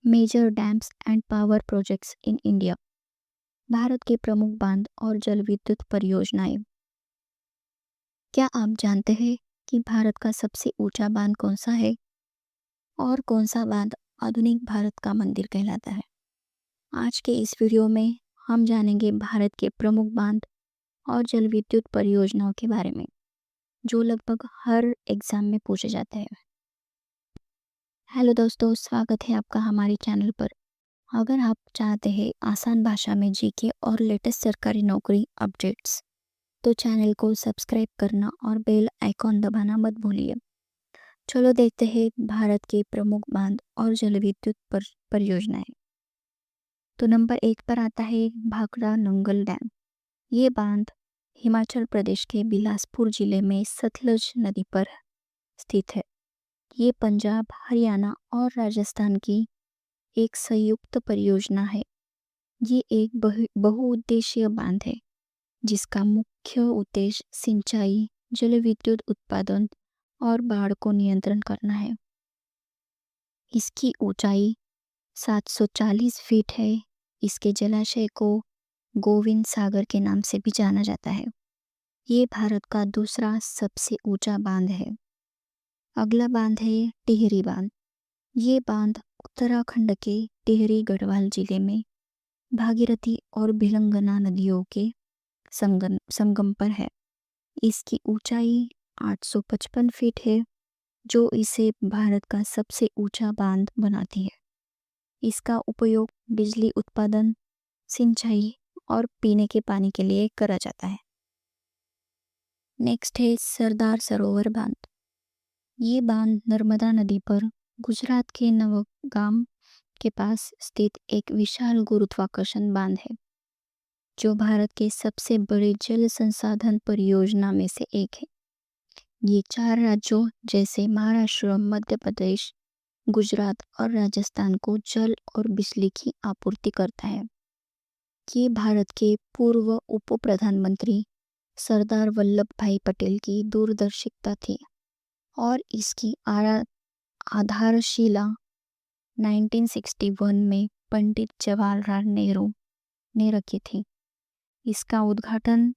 Major dams and power projects in India. Bharat के प्रमुख बांध और जल विद्युत परियोजनाएं। क्या आप जानते हैं कि भारत का सबसे ऊंचा बांध कौन सा है और कौन सा बांध आधुनिक भारत का मंदिर कहलाता है? आज के इस वीडियो में हम जानेंगे भारत के प्रमुख बांध और जल विद्युत परियोजनाओं के बारे में, जो लगभग हर एग्जाम में पूछे जाते हैं। हेलो दोस्तों, स्वागत है आपका हमारे चैनल पर। अगर आप चाहते हैं आसान भाषा में जीके और लेटेस्ट सरकारी नौकरी अपडेट्स, तो चैनल को सब्सक्राइब करना और बेल आइकॉन दबाना मत भूलिए। चलो देखते हैं भारत के प्रमुख बांध और जल विद्युत परियोजनाएं। तो नंबर 1 पर आता है भाखड़ा नंगल डैम। ये बांध हिमाचल प्रदेश के बिलासपुर जिले में सतलज नदी पर स्थित है। ये पंजाब, हरियाणा और राजस्थान की एक संयुक्त परियोजना है। ये एक बहुउद्देशीय बांध है जिसका मुख्य उद्देश्य सिंचाई, जल विद्युत उत्पादन और बाढ़ को नियंत्रण करना है। इसकी ऊंचाई 740 फीट है। इसके जलाशय को गोविंद सागर के नाम से भी जाना जाता है। ये भारत का दूसरा सबसे ऊंचा बांध है। अगला बांध है टिहरी बांध। ये बांध उत्तराखंड के टिहरी गढ़वाल जिले में भागीरथी और भिलंगना नदियों के संगम पर है। इसकी ऊंचाई 855 फीट है, जो इसे भारत का सबसे ऊंचा बांध बनाती है। इसका उपयोग बिजली उत्पादन, सिंचाई और पीने के पानी के लिए करा जाता है। नेक्स्ट है सरदार सरोवर बांध। ये बांध नर्मदा नदी पर गुजरात के नवगाम के पास स्थित एक विशाल गुरुत्वाकर्षण बांध है, जो भारत के सबसे बड़े जल संसाधन परियोजना में से एक है। ये 4 राज्यों जैसे महाराष्ट्र, मध्य प्रदेश, गुजरात और राजस्थान को जल और बिजली की आपूर्ति करता है। ये भारत के पूर्व उप प्रधानमंत्री सरदार वल्लभ भाई पटेल की दूरदर्शिता थी और इसकी आधारशिला 1961 में पंडित जवाहरलाल नेहरू ने रखी थी। इसका उद्घाटन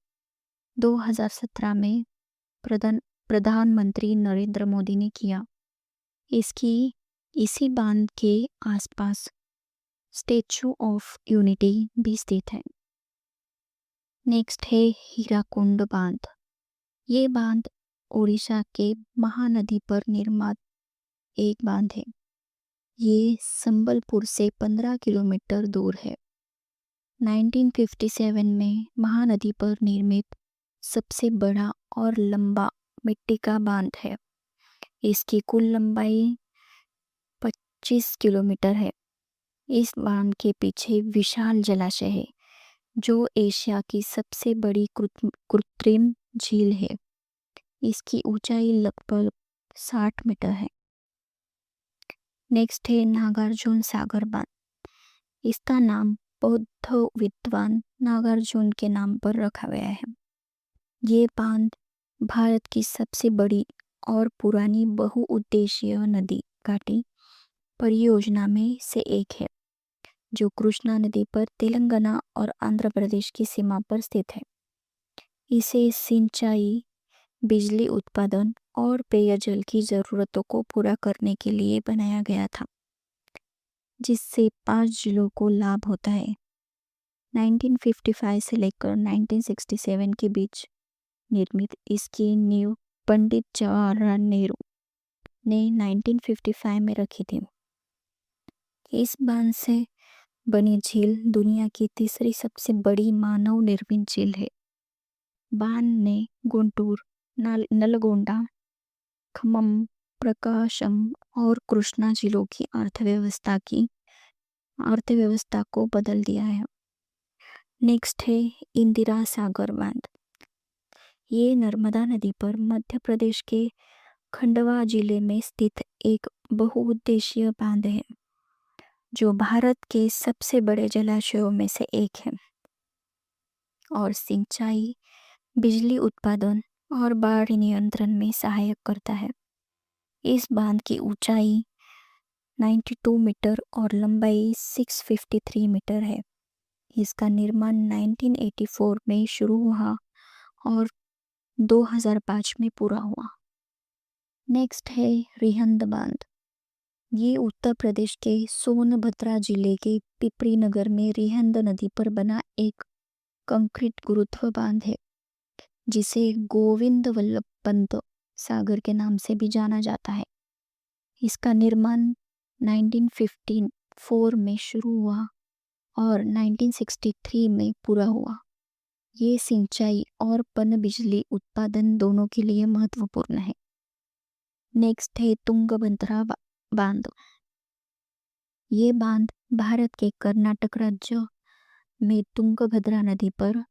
2017 में प्रधानमंत्री नरेंद्र मोदी ने किया। इसी बांध के आसपास स्टैचू ऑफ यूनिटी भी स्थित है। नेक्स्ट है हीराकुंड बांध। ये बांध ओडिशा के महानदी पर निर्मित एक बांध है। ये संबलपुर से 15 किलोमीटर दूर है। 1957 में महानदी पर निर्मित सबसे बड़ा और लंबा मिट्टी का बांध है। इसकी कुल लंबाई 25 किलोमीटर है। इस बांध के पीछे विशाल जलाशय है, जो एशिया की सबसे बड़ी कृत्रिम झील है। इसकी ऊंचाई लगभग 60 मीटर है। नेक्स्ट है नागार्जुन सागर बांध। इसका नाम बौद्ध विद्वान नागार्जुन के नाम पर रखा गया है। ये बांध भारत की सबसे बड़ी और पुरानी बहुउद्देशीय नदी घाटी परियोजना में से एक है, जो कृष्णा नदी पर तेलंगाना और आंध्र प्रदेश की सीमा पर स्थित है। इसे सिंचाई, बिजली उत्पादन और पेयजल की ज़रूरतों को पूरा करने के लिए बनाया गया था, जिससे 5 जिलों को लाभ होता है। 1955 से लेकर 1967 के बीच निर्मित इसकी नींव पंडित जवाहरलाल नेहरू ने 1955 में रखी थी। इस बांध से बनी झील दुनिया की तीसरी सबसे बड़ी मानव निर्मित झील है। बांध ने गुंटूर, नलगोंडा, खम्मम, प्रकाशम और कृष्णा जिलों की अर्थव्यवस्था को बदल दिया है। नेक्स्ट है इंदिरा सागर बांध। ये नर्मदा नदी पर मध्य प्रदेश के खंडवा जिले में स्थित एक बहुउद्देशीय बांध है, जो भारत के सबसे बड़े जलाशयों में से एक है और सिंचाई, बिजली उत्पादन और बाढ़ नियंत्रण में सहायक करता है। इस बांध की ऊंचाई 92 मीटर और लंबाई 653 मीटर है। इसका निर्माण 1984 में शुरू हुआ और 2005 में पूरा हुआ। नेक्स्ट है रिहंद बांध। ये उत्तर प्रदेश के सोनभद्रा जिले के पिपरी नगर में रिहंद नदी पर बना एक कंक्रीट गुरुत्व बांध है, जिसे गोविंद वल्लभ पंत सागर के नाम से भी जाना जाता है। इसका निर्माण 1954 में शुरू हुआ और 1963 में पूरा हुआ। ये सिंचाई और पनबिजली उत्पादन दोनों के लिए महत्वपूर्ण है। नेक्स्ट है तुंगभद्रा बांध। ये बांध भारत के कर्नाटक राज्य में तुंगभद्रा नदी पर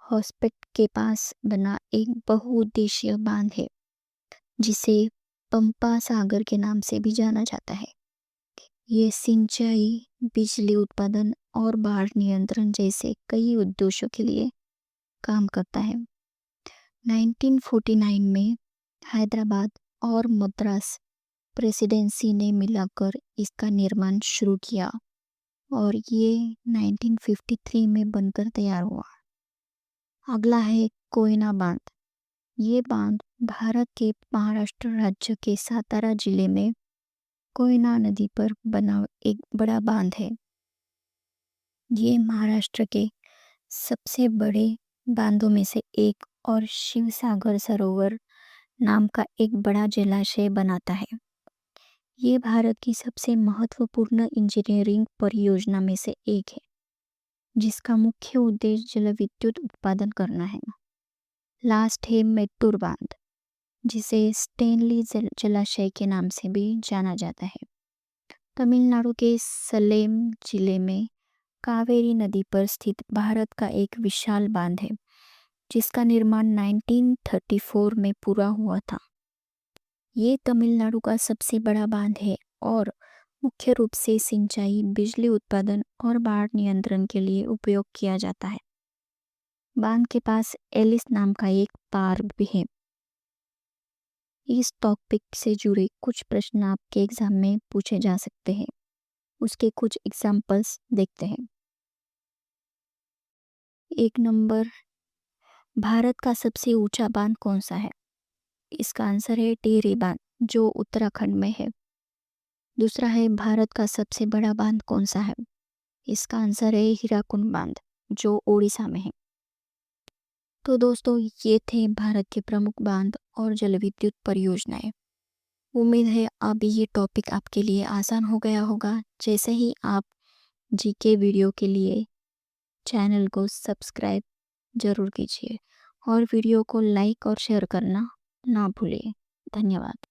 होसपेट के पास बना एक बहुउद्देशीय बांध है, जिसे पंपा सागर के नाम से भी जाना जाता है। ये सिंचाई, बिजली उत्पादन और बाढ़ नियंत्रण जैसे कई उद्देश्यों के लिए काम करता है। 1949 में हैदराबाद और मद्रास प्रेसिडेंसी ने मिलाकर इसका निर्माण शुरू किया और ये 1953 में बनकर तैयार हुआ। अगला है कोयना बांध। ये बांध भारत के महाराष्ट्र राज्य के सातारा जिले में कोयना नदी पर बना एक बड़ा बांध है। ये महाराष्ट्र के सबसे बड़े बांधों में से एक और शिवसागर सरोवर नाम का एक बड़ा जलाशय बनाता है। ये भारत की सबसे महत्वपूर्ण इंजीनियरिंग परियोजना में से एक है, जिसका मुख्य उद्देश्य जलविद्युत उत्पादन करना है। लास्ट है मेट्टूर बांध, जिसे स्टेनली जलाशय के नाम से भी जाना जाता है। तमिलनाडु के सलेम जिले में कावेरी नदी पर स्थित भारत का एक विशाल बांध है, जिसका निर्माण 1934 में पूरा हुआ था। ये तमिलनाडु का सबसे बड़ा बांध है और मुख्य रूप से सिंचाई, बिजली उत्पादन और बाढ़ नियंत्रण के लिए उपयोग किया जाता है। बांध के पास एलिस नाम का एक पार्क भी है। इस टॉपिक से जुड़े कुछ प्रश्न आपके एग्जाम में पूछे जा सकते हैं। उसके कुछ एग्जाम्पल्स देखते हैं। 1 नंबर, भारत का सबसे ऊंचा बांध कौन सा है? इसका आंसर है टिहरी बांध, जो उत्तराखंड में है। दूसरा है, भारत का सबसे बड़ा बांध कौन सा है? इसका आंसर है हीराकुंड बांध, जो ओडिशा में है। तो दोस्तों, ये थे भारत के प्रमुख बांध और जलविद्युत परियोजनाएं। उम्मीद है अब ये टॉपिक आपके लिए आसान हो गया होगा। जैसे ही आप जीके वीडियो के लिए चैनल को सब्सक्राइब जरूर कीजिए और वीडियो को लाइक और शेयर करना ना भूलिए। धन्यवाद।